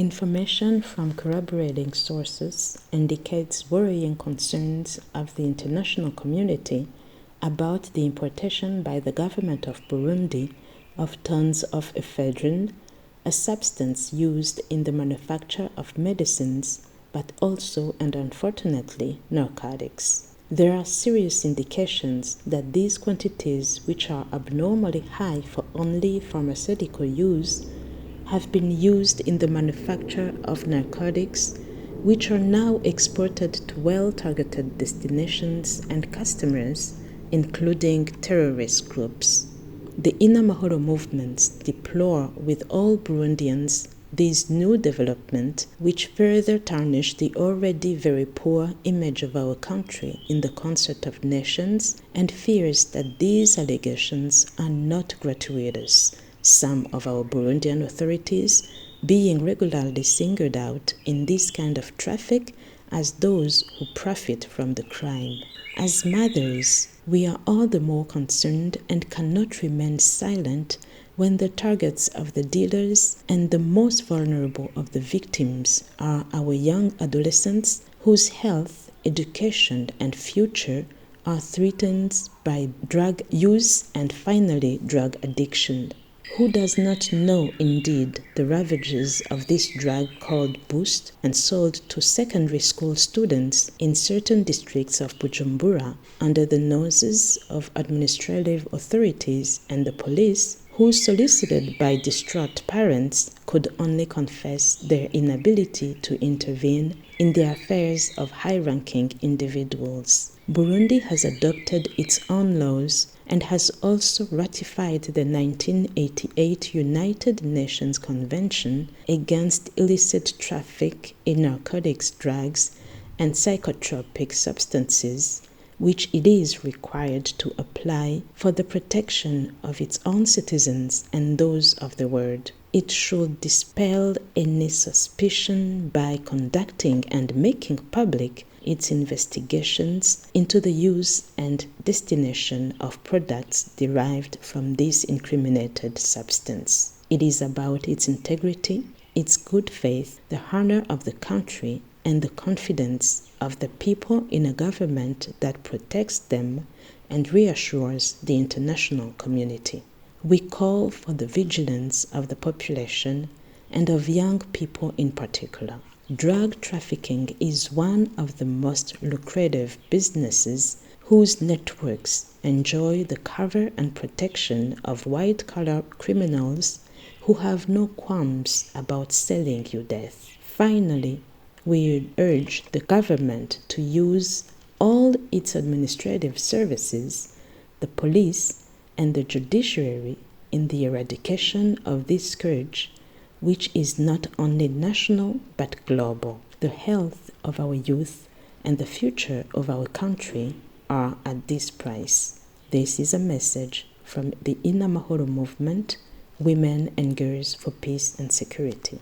Information from corroborating sources indicates worrying concerns of the international community about the importation by the government of Burundi of tons of ephedrine, a substance used in the manufacture of medicines, but also and unfortunately narcotics. There are serious indications that these quantities, which are abnormally high for only pharmaceutical use, have been used in the manufacture of narcotics, which are now exported to well-targeted destinations and customers, including terrorist groups. The INAMAHORO Movement deplore with all Burundians this new development, which further tarnish the already very poor image of our country in the concert of nations, and fears that these allegations are not gratuitous, some of our Burundian authorities being regularly singled out in this kind of traffic as those who profit from the crime. As mothers, we are all the more concerned and cannot remain silent when the targets of the dealers and the most vulnerable of the victims are our young adolescents whose health, education, and future are threatened by drug use and finally drug addiction. Who does not know, indeed, the ravages of this drug called Boost and sold to secondary school students in certain districts of Bujumbura under the noses of administrative authorities and the police, who, solicited by distraught parents, could only confess their inability to intervene in the affairs of high-ranking individuals. Burundi has adopted its own laws and has also ratified the 1988 United Nations Convention against illicit traffic in narcotics, drugs, and psychotropic substances, which it is required to apply for the protection of its own citizens and those of the world. It should dispel any suspicion by conducting and making public its investigations into the use and destination of products derived from this incriminated substance. It is about its integrity, its good faith, the honor of the country, and the confidence of the people in a government that protects them and reassures the international community. We call for the vigilance of the population and of young people in particular. Drug trafficking is one of the most lucrative businesses whose networks enjoy the cover and protection of white-collar criminals who have no qualms about selling you death. Finally, we urge the government to use all its administrative services, the police, and the judiciary in the eradication of this scourge, which is not only national but global. The health of our youth and the future of our country are at this price. This is a message from the INAMAHORO Movement, Women and Girls for Peace and Security.